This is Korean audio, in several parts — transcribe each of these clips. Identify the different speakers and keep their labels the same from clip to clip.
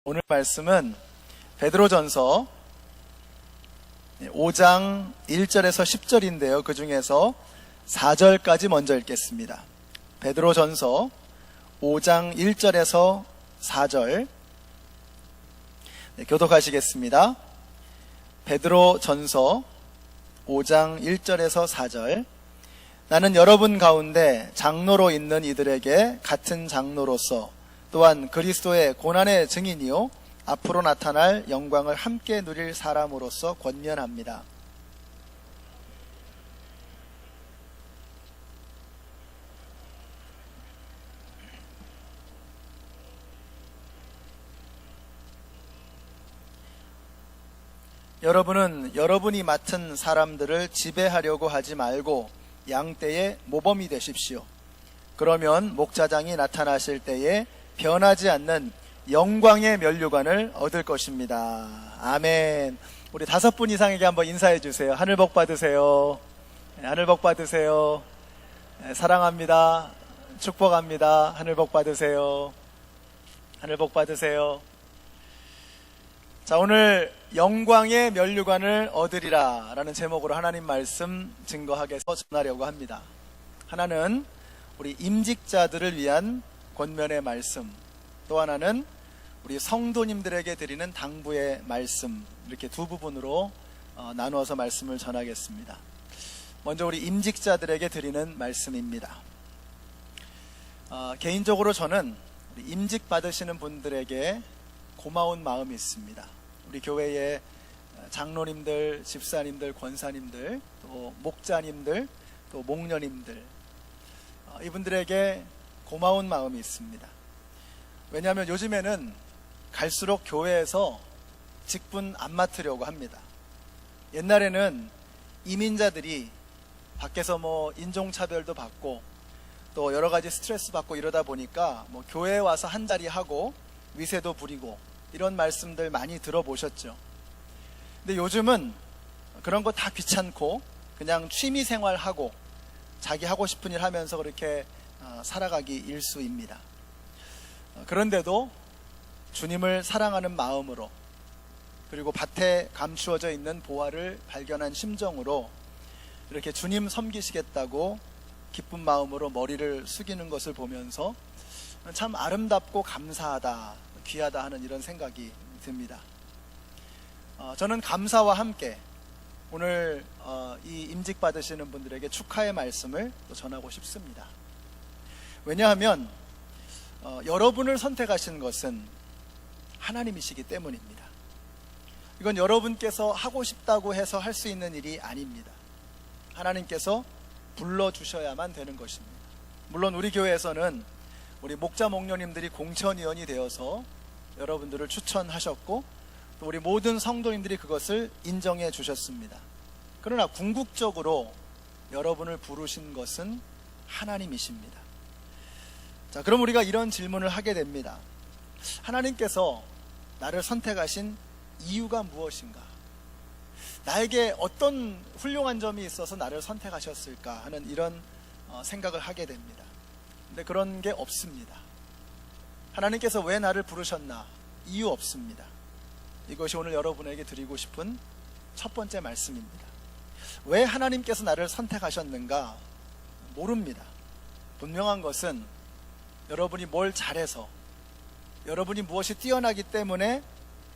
Speaker 1: 오늘 말씀은 베드로전서 5장 1절에서 10절인데요. 그 중에서 4절까지 먼저 읽겠습니다. 베드로전서 5장 1절에서 4절 교독하시겠습니다. 베드로전서 5장 1절에서 4절. 나는 여러분 가운데 장로로 있는 이들에게 같은 장로로서 또한 그리스도의 고난의 증인이요 앞으로 나타날 영광을 함께 누릴 사람으로서 권면합니다. 여러분은 여러분이 맡은 사람들을 지배하려고 하지 말고 양떼의 모범이 되십시오. 그러면 목자장이 나타나실 때에 변하지 않는 영광의 면류관을 얻을 것입니다. 아멘. 우리 5분 이상에게 한번 인사해 주세요. 하늘 복 받으세요. 하늘 복 받으세요. 사랑합니다. 축복합니다. 하늘 복 받으세요. 하늘 복 받으세요. 자, 오늘 영광의 면류관을 얻으리라 라는 제목으로 하나님 말씀 증거하게 전하려고 합니다. 하나는 우리 임직자들을 위한 권면의 말씀, 또 하나는 우리 성도님들에게 드리는 당부의 말씀, 이렇게 두 부분으로 나누어서 말씀을 전하겠습니다. 먼저 우리 임직자들에게 드리는 말씀입니다. 개인적으로 저는 우리 임직 받으시는 분들에게 고마운 마음이 있습니다. 우리 교회의 장로님들, 집사님들, 권사님들, 또 목자님들, 또 목녀님들, 이분들에게 고마운 마음이 있습니다. 왜냐하면 요즘에는 갈수록 교회에서 직분 안 맡으려고 합니다. 옛날에는 이민자들이 밖에서 인종차별도 받고 또 여러 가지 스트레스 받고 이러다 보니까 교회에 와서 한 자리 하고 위세도 부리고 이런 말씀들 많이 들어보셨죠. 근데 요즘은 그런 거 다 귀찮고 그냥 취미 생활하고 자기 하고 싶은 일 하면서 그렇게 살아가기 일쑤입니다. 그런데도 주님을 사랑하는 마음으로, 그리고 밭에 감추어져 있는 보화를 발견한 심정으로 이렇게 주님 섬기시겠다고 기쁜 마음으로 머리를 숙이는 것을 보면서 참 아름답고 감사하다, 귀하다 하는 이런 생각이 듭니다. 저는 감사와 함께 오늘 이 임직 받으시는 분들에게 축하의 말씀을 또 전하고 싶습니다. 왜냐하면 여러분을 선택하신 것은 하나님이시기 때문입니다. 이건 여러분께서 하고 싶다고 해서 할 수 있는 일이 아닙니다. 하나님께서 불러주셔야만 되는 것입니다. 물론 우리 교회에서는 우리 목자 목녀님들이 공천위원이 되어서 여러분들을 추천하셨고 또 우리 모든 성도님들이 그것을 인정해 주셨습니다. 그러나 궁극적으로 여러분을 부르신 것은 하나님이십니다. 자, 그럼 우리가 이런 질문을 하게 됩니다. 하나님께서 나를 선택하신 이유가 무엇인가? 나에게 어떤 훌륭한 점이 있어서 나를 선택하셨을까 하는 이런 생각을 하게 됩니다. 근데 그런 게 없습니다. 하나님께서 왜 나를 부르셨나? 이유 없습니다. 이것이 오늘 여러분에게 드리고 싶은 첫 번째 말씀입니다. 왜 하나님께서 나를 선택하셨는가? 모릅니다. 분명한 것은 여러분이 뭘 잘해서, 여러분이 무엇이 뛰어나기 때문에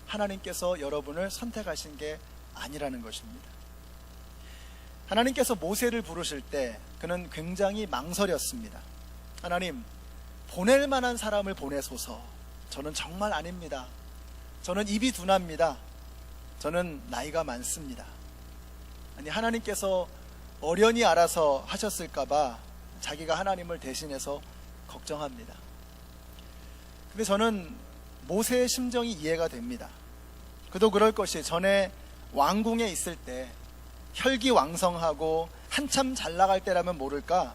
Speaker 1: 하나님께서 여러분을 선택하신 게 아니라는 것입니다. 하나님께서 모세를 부르실 때 그는 굉장히 망설였습니다. 하나님, 보낼 만한 사람을 보내소서. 저는 정말 아닙니다. 저는 입이 둔합니다. 저는 나이가 많습니다. 아니, 하나님께서 어련히 알아서 하셨을까봐 자기가 하나님을 대신해서 걱정합니다. 근데 저는 모세의 심정이 이해가 됩니다. 그도 그럴 것이 전에 왕궁에 있을 때 혈기왕성하고 한참 잘 나갈 때라면 모를까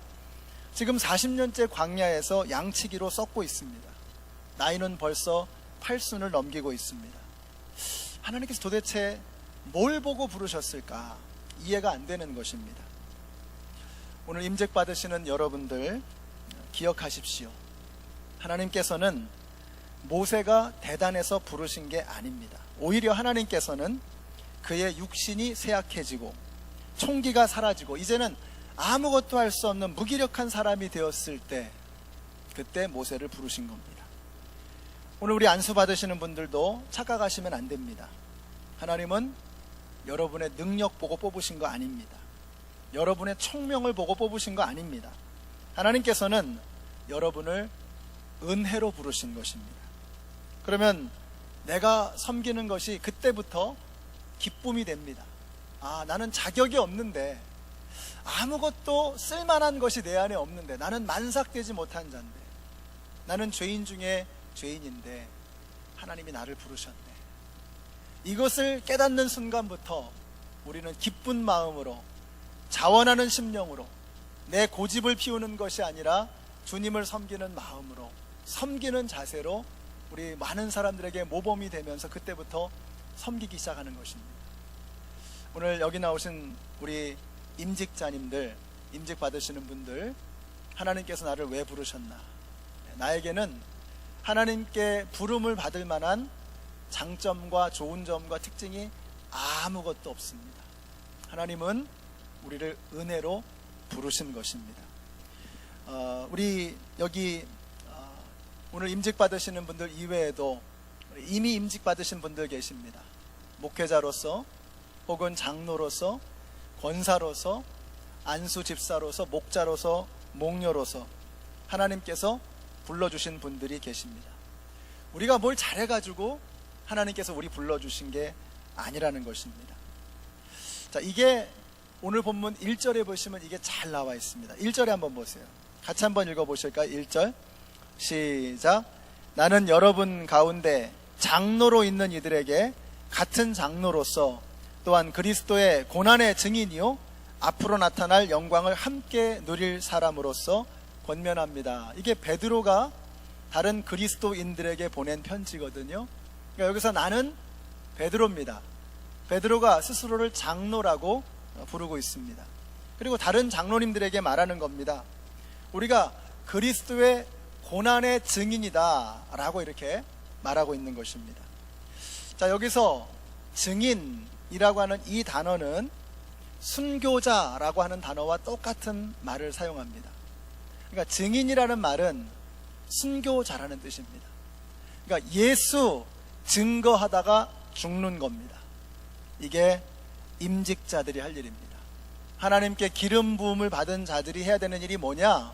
Speaker 1: 지금 40년째 광야에서 양치기로 썩고 있습니다. 나이는 벌써 80을 넘기고 있습니다. 하나님께서 도대체 뭘 보고 부르셨을까? 이해가 안 되는 것입니다. 오늘 임직 받으시는 여러분들 기억하십시오. 하나님께서는 모세가 대단해서 부르신 게 아닙니다. 오히려 하나님께서는 그의 육신이 쇠약해지고 총기가 사라지고 이제는 아무것도 할 수 없는 무기력한 사람이 되었을 때, 그때 모세를 부르신 겁니다. 오늘 우리 안수 받으시는 분들도 착각하시면 안 됩니다. 하나님은 여러분의 능력 보고 뽑으신 거 아닙니다. 여러분의 총명을 보고 뽑으신 거 아닙니다. 하나님께서는 여러분을 은혜로 부르신 것입니다. 그러면 내가 섬기는 것이 그때부터 기쁨이 됩니다. 나는 자격이 없는데, 아무것도 쓸만한 것이 내 안에 없는데, 나는 만삭되지 못한 자인데, 나는 죄인 중에 죄인인데 하나님이 나를 부르셨네. 이것을 깨닫는 순간부터 우리는 기쁜 마음으로, 자원하는 심령으로, 내 고집을 피우는 것이 아니라 주님을 섬기는 마음으로, 섬기는 자세로 우리 많은 사람들에게 모범이 되면서 그때부터 섬기기 시작하는 것입니다. 오늘 여기 나오신 우리 임직자님들, 임직 받으시는 분들, 하나님께서 나를 왜 부르셨나? 나에게는 하나님께 부름을 받을 만한 장점과 좋은 점과 특징이 아무것도 없습니다. 하나님은 우리를 은혜로 부르신 것입니다. 우리 여기 오늘 임직 받으시는 분들 이외에도 이미 임직 받으신 분들 계십니다. 목회자로서, 혹은 장로로서, 권사로서, 안수 집사로서, 목자로서, 목녀로서 하나님께서 불러주신 분들이 계십니다. 우리가 뭘 잘해가지고 하나님께서 우리 불러주신 게 아니라는 것입니다. 자, 이게 오늘 본문 1절에 보시면 이게 잘 나와 있습니다. 1절에 한번 보세요. 같이 한번 읽어보실까요? 1절 시작. 나는 여러분 가운데 장로로 있는 이들에게 같은 장로로서 또한 그리스도의 고난의 증인이요 앞으로 나타날 영광을 함께 누릴 사람으로서 권면합니다. 이게 베드로가 다른 그리스도인들에게 보낸 편지거든요. 그러니까 여기서 나는 베드로입니다. 베드로가 스스로를 장로라고 부르고 있습니다. 그리고 다른 장로님들에게 말하는 겁니다. 우리가 그리스도의 고난의 증인이다 라고 이렇게 말하고 있는 것입니다. 자, 여기서 증인이라고 하는 이 단어는 순교자라고 하는 단어와 똑같은 말을 사용합니다. 그러니까 증인이라는 말은 순교자라는 뜻입니다. 그러니까 예수 증거하다가 죽는 겁니다. 이게 임직자들이 할 일입니다. 하나님께 기름 부음을 받은 자들이 해야 되는 일이 뭐냐?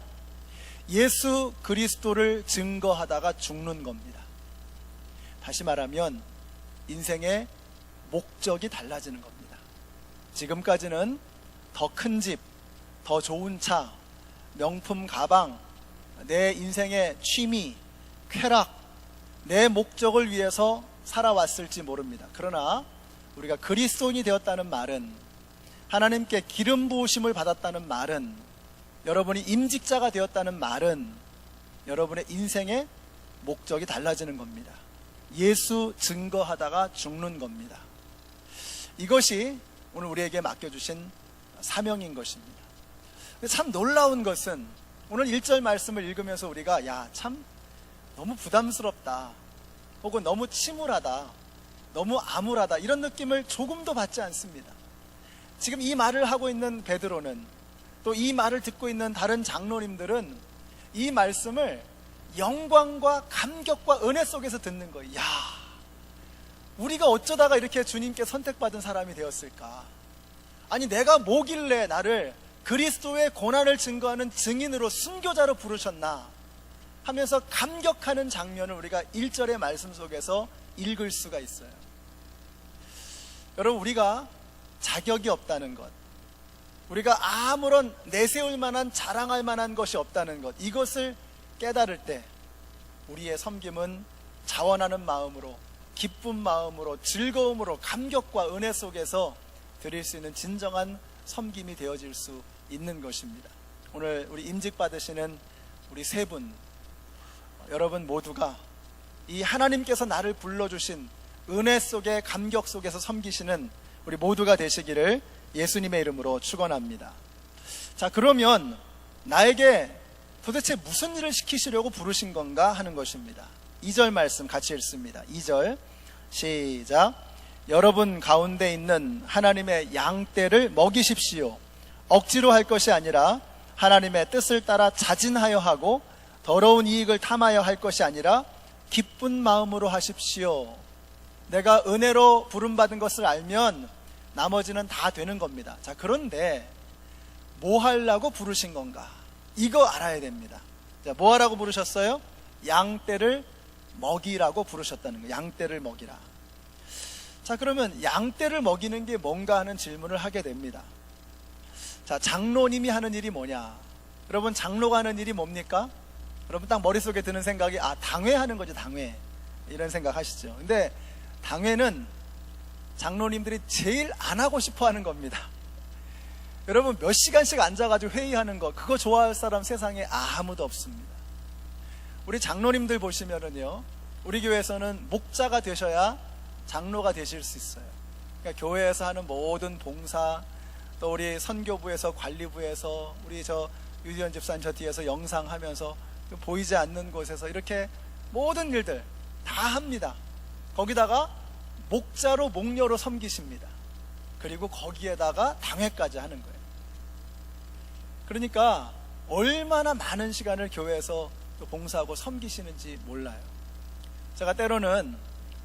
Speaker 1: 예수 그리스도를 증거하다가 죽는 겁니다. 다시 말하면 인생의 목적이 달라지는 겁니다. 지금까지는 더 큰 집, 더 좋은 차, 명품 가방, 내 인생의 취미, 쾌락, 내 목적을 위해서 살아왔을지 모릅니다. 그러나 우리가 그리스도인이 되었다는 말은, 하나님께 기름 부으심을 받았다는 말은, 여러분이 임직자가 되었다는 말은 여러분의 인생의 목적이 달라지는 겁니다. 예수 증거하다가 죽는 겁니다. 이것이 오늘 우리에게 맡겨주신 사명인 것입니다. 참 놀라운 것은 오늘 1절 말씀을 읽으면서 우리가 참 너무 부담스럽다, 혹은 너무 침울하다, 너무 암울하다, 이런 느낌을 조금도 받지 않습니다. 지금 이 말을 하고 있는 베드로는, 또 이 말을 듣고 있는 다른 장로님들은 이 말씀을 영광과 감격과 은혜 속에서 듣는 거예요. 우리가 어쩌다가 이렇게 주님께 선택받은 사람이 되었을까? 아니, 내가 뭐길래 나를 그리스도의 고난을 증거하는 증인으로, 순교자로 부르셨나 하면서 감격하는 장면을 우리가 1절의 말씀 속에서 읽을 수가 있어요. 여러분, 우리가 자격이 없다는 것, 우리가 아무런 내세울 만한, 자랑할 만한 것이 없다는 것, 이것을 깨달을 때 우리의 섬김은 자원하는 마음으로, 기쁜 마음으로, 즐거움으로, 감격과 은혜 속에서 드릴 수 있는 진정한 섬김이 되어질 수 있는 것입니다. 오늘 우리 임직 받으시는 우리 세 분, 여러분 모두가 이 하나님께서 나를 불러주신 은혜 속에, 감격 속에서 섬기시는 우리 모두가 되시기를 예수님의 이름으로 축원합니다. 자, 그러면 나에게 도대체 무슨 일을 시키시려고 부르신 건가 하는 것입니다. 2절 말씀 같이 읽습니다. 2절 시작. 여러분 가운데 있는 하나님의 양떼를 먹이십시오. 억지로 할 것이 아니라 하나님의 뜻을 따라 자진하여 하고 더러운 이익을 탐하여 할 것이 아니라 기쁜 마음으로 하십시오. 내가 은혜로 부름받은 것을 알면 나머지는 다 되는 겁니다. 자, 그런데 뭐 하려고 부르신 건가? 이거 알아야 됩니다. 자, 뭐 하라고 부르셨어요? 양떼를 먹이라고 부르셨다는 거예요. 양떼를 먹이라. 자, 그러면 양떼를 먹이는 게 뭔가 하는 질문을 하게 됩니다. 자, 장로님이 하는 일이 뭐냐? 여러분, 장로가 하는 일이 뭡니까? 여러분 딱 머릿속에 드는 생각이 당회하는 거죠. 당회. 이런 생각 하시죠. 근데 당회는 장로님들이 제일 안 하고 싶어 하는 겁니다. 여러분, 몇 시간씩 앉아가지고 회의하는 거, 그거 좋아할 사람 세상에 아무도 없습니다. 우리 장로님들 보시면은요, 우리 교회에서는 목자가 되셔야 장로가 되실 수 있어요. 그러니까 교회에서 하는 모든 봉사, 또 우리 선교부에서, 관리부에서, 우리 저 유디현 집사님 저 뒤에서 영상하면서 보이지 않는 곳에서 이렇게 모든 일들 다 합니다. 거기다가 목자로 목녀로 섬기십니다. 그리고 거기에다가 당회까지 하는 거예요. 그러니까 얼마나 많은 시간을 교회에서 또 봉사하고 섬기시는지 몰라요. 제가 때로는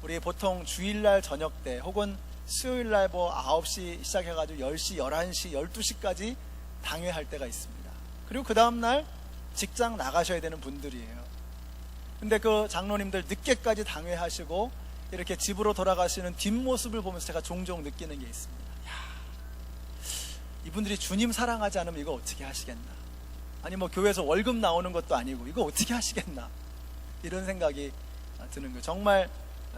Speaker 1: 우리 보통 주일날 저녁 때 혹은 수요일날 9시 시작해가지고 10시, 11시, 12시까지 당회할 때가 있습니다. 그리고 그 다음날 직장 나가셔야 되는 분들이에요. 근데 그 장로님들 늦게까지 당회하시고 이렇게 집으로 돌아가시는 뒷모습을 보면서 제가 종종 느끼는 게 있습니다. 야, 이분들이 주님 사랑하지 않으면 이거 어떻게 하시겠나? 아니 뭐 교회에서 월급 나오는 것도 아니고 이거 어떻게 하시겠나? 이런 생각이 드는 거예요. 정말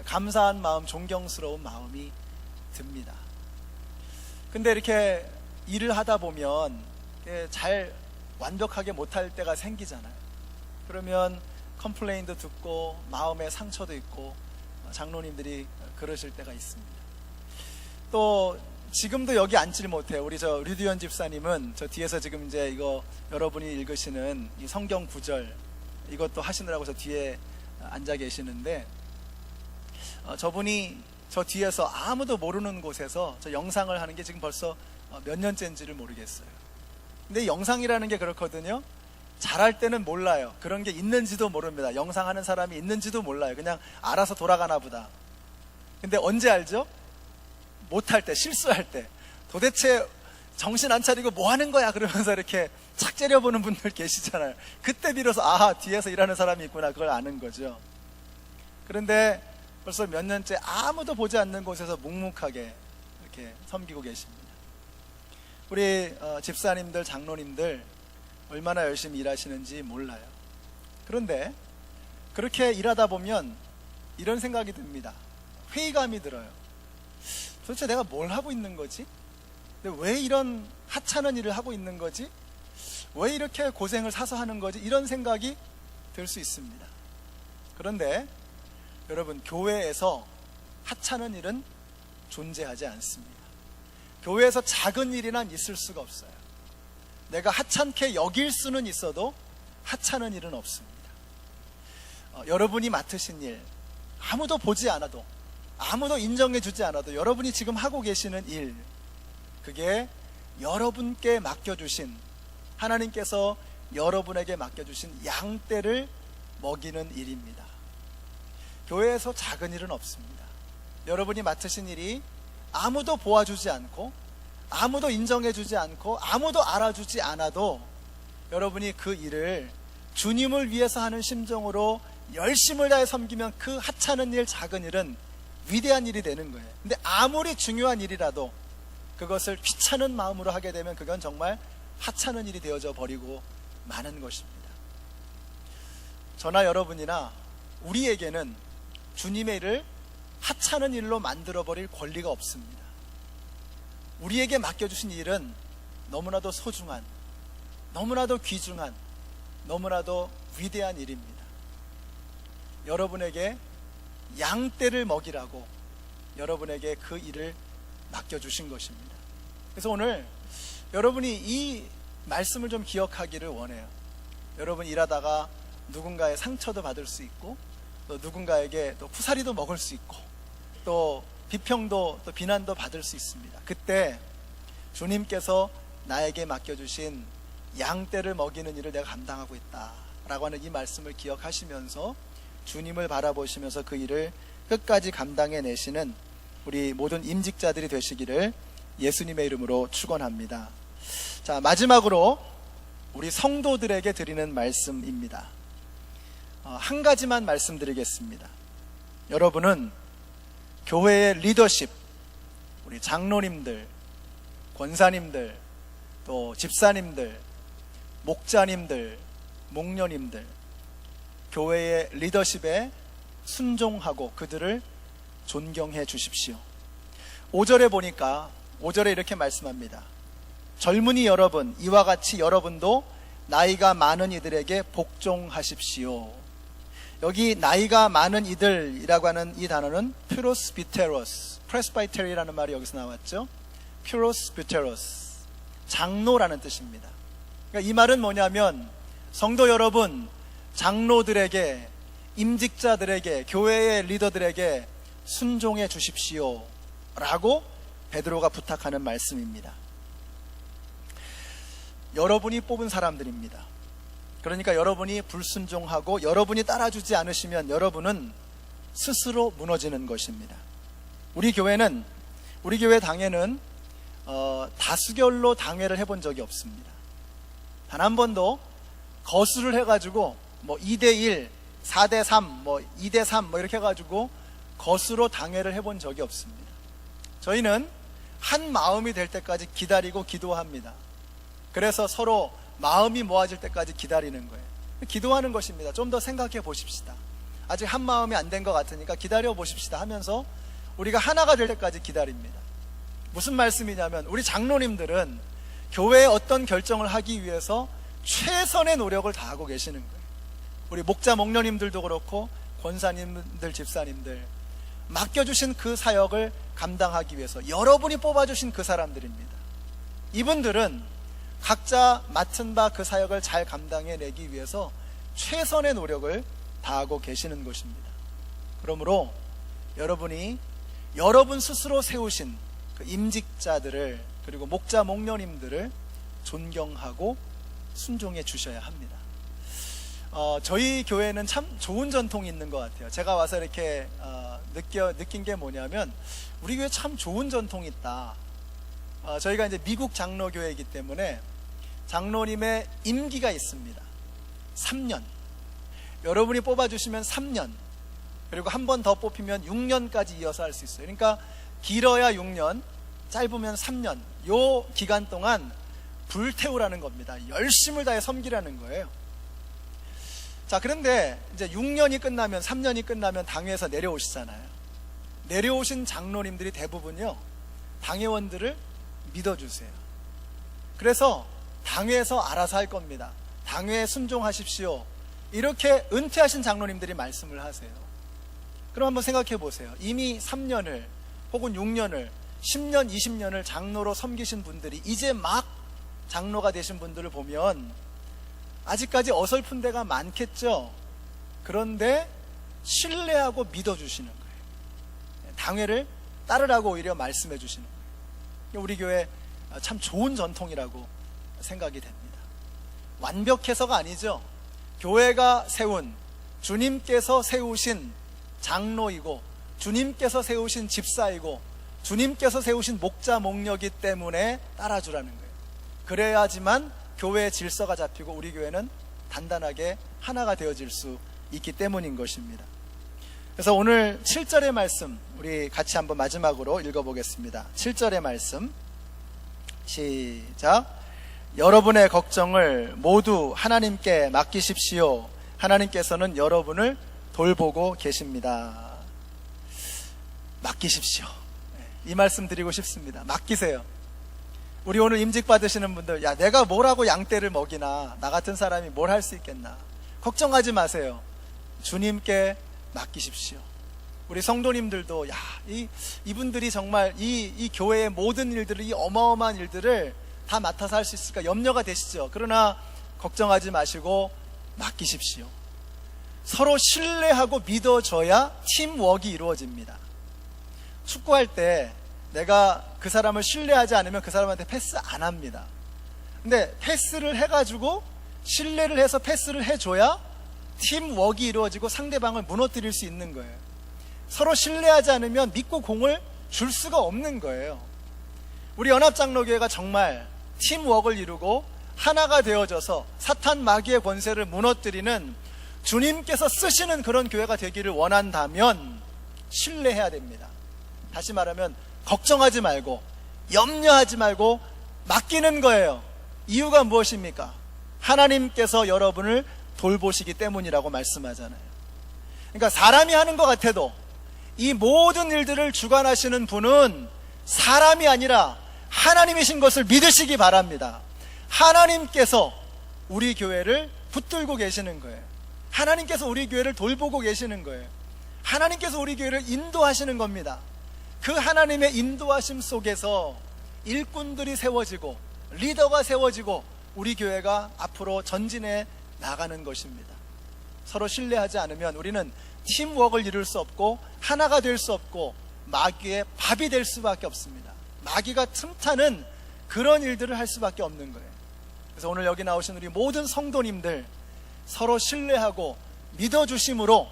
Speaker 1: 감사한 마음, 존경스러운 마음이 듭니다. 근데 이렇게 일을 하다 보면 잘 완벽하게 못할 때가 생기잖아요. 그러면 컴플레인도 듣고 마음에 상처도 있고 장로님들이 그러실 때가 있습니다. 또 지금도 여기 앉질 못해요. 우리 저 류디현 집사님은 저 뒤에서 지금 이제 이거 여러분이 읽으시는 이 성경 구절 이것도 하시느라고 저 뒤에 앉아 계시는데 저분이 저 뒤에서 아무도 모르는 곳에서 저 영상을 하는 게 지금 벌써 몇 년째인지를 모르겠어요. 근데 영상이라는 게 그렇거든요. 잘할 때는 몰라요. 그런 게 있는지도 모릅니다. 영상하는 사람이 있는지도 몰라요. 그냥 알아서 돌아가나 보다. 근데 언제 알죠? 못할 때, 실수할 때. 도대체 정신 안 차리고 뭐 하는 거야? 그러면서 이렇게 착 째려보는 분들 계시잖아요. 그때 비로소 뒤에서 일하는 사람이 있구나. 그걸 아는 거죠. 그런데 벌써 몇 년째 아무도 보지 않는 곳에서 묵묵하게 이렇게 섬기고 계십니다. 우리 집사님들, 장로님들 얼마나 열심히 일하시는지 몰라요. 그런데 그렇게 일하다 보면 이런 생각이 듭니다. 회의감이 들어요. 도대체 내가 뭘 하고 있는 거지? 근데 왜 이런 하찮은 일을 하고 있는 거지? 왜 이렇게 고생을 사서 하는 거지? 이런 생각이 들 수 있습니다. 그런데 여러분, 교회에서 하찮은 일은 존재하지 않습니다. 교회에서 작은 일이란 있을 수가 없어요. 내가 하찮게 여길 수는 있어도 하찮은 일은 없습니다. 여러분이 맡으신 일, 아무도 보지 않아도, 아무도 인정해 주지 않아도 여러분이 지금 하고 계시는 일, 그게 여러분께 맡겨주신, 하나님께서 여러분에게 맡겨주신 양떼를 먹이는 일입니다. 교회에서 작은 일은 없습니다. 여러분이 맡으신 일이 아무도 보아주지 않고, 아무도 인정해주지 않고, 아무도 알아주지 않아도 여러분이 그 일을 주님을 위해서 하는 심정으로 열심을 다해 섬기면 그 하찮은 일, 작은 일은 위대한 일이 되는 거예요. 근데 아무리 중요한 일이라도 그것을 귀찮은 마음으로 하게 되면 그건 정말 하찮은 일이 되어져 버리고 마는 것입니다. 저나 여러분이나 우리에게는 주님의 일을 하찮은 일로 만들어버릴 권리가 없습니다. 우리에게 맡겨주신 일은 너무나도 소중한, 너무나도 귀중한, 너무나도 위대한 일입니다. 여러분에게 양떼를 먹이라고 여러분에게 그 일을 맡겨주신 것입니다. 그래서 오늘 여러분이 이 말씀을 좀 기억하기를 원해요. 여러분 일하다가 누군가의 상처도 받을 수 있고, 또 누군가에게 또 쿠사리도 먹을 수 있고 또 비평도 또 비난도 받을 수 있습니다. 그때 주님께서 나에게 맡겨주신 양떼를 먹이는 일을 내가 감당하고 있다라고 하는 이 말씀을 기억하시면서 주님을 바라보시면서 그 일을 끝까지 감당해내시는 우리 모든 임직자들이 되시기를 예수님의 이름으로 축원합니다. 자, 마지막으로 우리 성도들에게 드리는 말씀입니다. 한 가지만 말씀드리겠습니다. 여러분은 교회의 리더십, 우리 장로님들, 권사님들, 또 집사님들, 목자님들, 목녀님들, 교회의 리더십에 순종하고 그들을 존경해 주십시오. 5절에 보니까 5절에 이렇게 말씀합니다. 젊은이 여러분, 이와 같이 여러분도 나이가 많은 이들에게 복종하십시오. 여기 나이가 많은 이들이라고 하는 이 단어는 프로스비테로스, 프레스바이테리라는 말이 여기서 나왔죠. 프로스비테로스, 장로라는 뜻입니다. 그러니까 이 말은 뭐냐면 성도 여러분, 장로들에게, 임직자들에게, 교회의 리더들에게 순종해 주십시오 라고 베드로가 부탁하는 말씀입니다. 여러분이 뽑은 사람들입니다. 그러니까 여러분이 불순종하고 여러분이 따라주지 않으시면 여러분은 스스로 무너지는 것입니다. 우리 교회 당회는 다수결로 당회를 해본 적이 없습니다. 단 한 번도 거수를 해가지고 2대1, 4대3, 2대3 이렇게 해가지고 거수로 당회를 해본 적이 없습니다. 저희는 한 마음이 될 때까지 기다리고 기도합니다. 그래서 서로 마음이 모아질 때까지 기다리는 거예요. 기도하는 것입니다. 좀 더 생각해 보십시다. 아직 한 마음이 안 된 것 같으니까 기다려 보십시다 하면서 우리가 하나가 될 때까지 기다립니다. 무슨 말씀이냐면 우리 장로님들은 교회에 어떤 결정을 하기 위해서 최선의 노력을 다하고 계시는 거예요. 우리 목자 목녀님들도 그렇고 권사님들, 집사님들, 맡겨주신 그 사역을 감당하기 위해서 여러분이 뽑아주신 그 사람들입니다. 이분들은 각자 맡은 바 그 사역을 잘 감당해내기 위해서 최선의 노력을 다하고 계시는 것입니다. 그러므로 여러분이 여러분 스스로 세우신 그 임직자들을, 그리고 목자 목녀님들을 존경하고 순종해 주셔야 합니다. 저희 교회는 참 좋은 전통이 있는 것 같아요. 제가 와서 이렇게 느낀 게 뭐냐면 우리 교회 참 좋은 전통이 있다. 저희가 이제 미국 장로교회이기 때문에 장로님의 임기가 있습니다. 3년. 여러분이 뽑아주시면 3년, 그리고 한 번 더 뽑히면 6년까지 이어서 할 수 있어요. 그러니까 길어야 6년, 짧으면 3년. 요 기간 동안 불태우라는 겁니다. 열심을 다해 섬기라는 거예요. 자, 그런데 이제 6년이 끝나면, 3년이 끝나면 당회에서 내려오시잖아요. 내려오신 장로님들이 대부분요, 당회원들을 믿어주세요. 그래서 당회에서 알아서 할 겁니다. 당회에 순종하십시오. 이렇게 은퇴하신 장로님들이 말씀을 하세요. 그럼 한번 생각해 보세요. 이미 3년을 혹은 6년을 10년, 20년을 장로로 섬기신 분들이 이제 막 장로가 되신 분들을 보면 아직까지 어설픈 데가 많겠죠. 그런데 신뢰하고 믿어주시는 거예요. 당회를 따르라고 오히려 말씀해 주시는 거예요. 우리 교회 참 좋은 전통이라고 생각이 됩니다. 완벽해서가 아니죠. 교회가 세운, 주님께서 세우신 장로이고, 주님께서 세우신 집사이고, 주님께서 세우신 목자 목녀이기 때문에 따라주라는 거예요. 그래야지만 교회의 질서가 잡히고 우리 교회는 단단하게 하나가 되어질 수 있기 때문인 것입니다. 그래서 오늘 7절의 말씀 우리 같이 한번 마지막으로 읽어보겠습니다. 7절의 말씀 시작. 여러분의 걱정을 모두 하나님께 맡기십시오. 하나님께서는 여러분을 돌보고 계십니다. 맡기십시오. 이 말씀 드리고 싶습니다. 맡기세요. 우리 오늘 임직 받으시는 분들, 야, 내가 뭐라고 양떼를 먹이나, 나 같은 사람이 뭘 할 수 있겠나, 걱정하지 마세요. 주님께 맡기십시오. 우리 성도님들도, 야, 이분들이 정말 이 교회의 모든 일들을, 이 어마어마한 일들을 다 맡아서 할 수 있을까 염려가 되시죠. 그러나 걱정하지 마시고 맡기십시오. 서로 신뢰하고 믿어줘야 팀워크가 이루어집니다. 축구할 때 내가 그 사람을 신뢰하지 않으면 그 사람한테 패스 안 합니다. 근데 패스를 해가지고 신뢰를 해서 패스를 해줘야 팀워크가 이루어지고 상대방을 무너뜨릴 수 있는 거예요. 서로 신뢰하지 않으면 믿고 공을 줄 수가 없는 거예요. 우리 연합장로교회가 정말 팀워크를 이루고 하나가 되어져서 사탄 마귀의 권세를 무너뜨리는 주님께서 쓰시는 그런 교회가 되기를 원한다면 신뢰해야 됩니다. 다시 말하면 걱정하지 말고 염려하지 말고 맡기는 거예요. 이유가 무엇입니까? 하나님께서 여러분을 돌보시기 때문이라고 말씀하잖아요. 그러니까 사람이 하는 것 같아도 이 모든 일들을 주관하시는 분은 사람이 아니라 하나님이신 것을 믿으시기 바랍니다. 하나님께서 우리 교회를 붙들고 계시는 거예요. 하나님께서 우리 교회를 돌보고 계시는 거예요. 하나님께서 우리 교회를 인도하시는 겁니다. 그 하나님의 인도하심 속에서 일꾼들이 세워지고 리더가 세워지고 우리 교회가 앞으로 전진해 나가는 것입니다. 서로 신뢰하지 않으면 우리는 팀워크를 이룰 수 없고 하나가 될 수 없고 마귀의 밥이 될 수밖에 없습니다. 마귀가 틈타는 그런 일들을 할 수밖에 없는 거예요. 그래서 오늘 여기 나오신 우리 모든 성도님들 서로 신뢰하고 믿어주심으로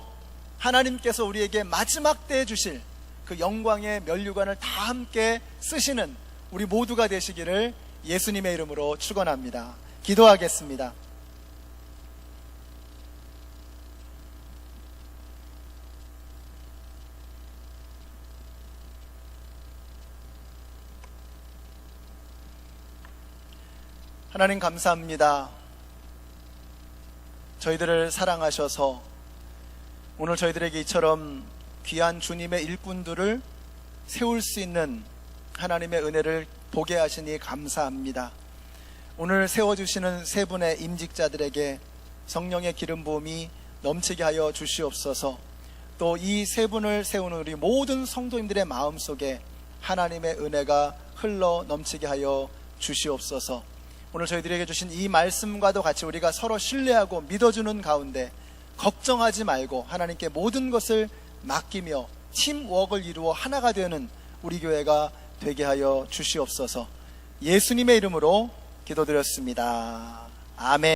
Speaker 1: 하나님께서 우리에게 마지막 때에 주실 그 영광의 면류관을 다 함께 쓰시는 우리 모두가 되시기를 예수님의 이름으로 축원합니다. 기도하겠습니다. 하나님 감사합니다. 저희들을 사랑하셔서 오늘 저희들에게 이처럼 귀한 주님의 일꾼들을 세울 수 있는 하나님의 은혜를 보게 하시니 감사합니다. 오늘 세워주시는 세 분의 임직자들에게 성령의 기름 부음이 넘치게 하여 주시옵소서. 또 이 세 분을 세우는 우리 모든 성도님들의 마음속에 하나님의 은혜가 흘러 넘치게 하여 주시옵소서. 오늘 저희들에게 주신 이 말씀과도 같이 우리가 서로 신뢰하고 믿어주는 가운데 걱정하지 말고 하나님께 모든 것을 맡기며 팀워크를 이루어 하나가 되는 우리 교회가 되게 하여 주시옵소서. 예수님의 이름으로 기도드렸습니다. 아멘.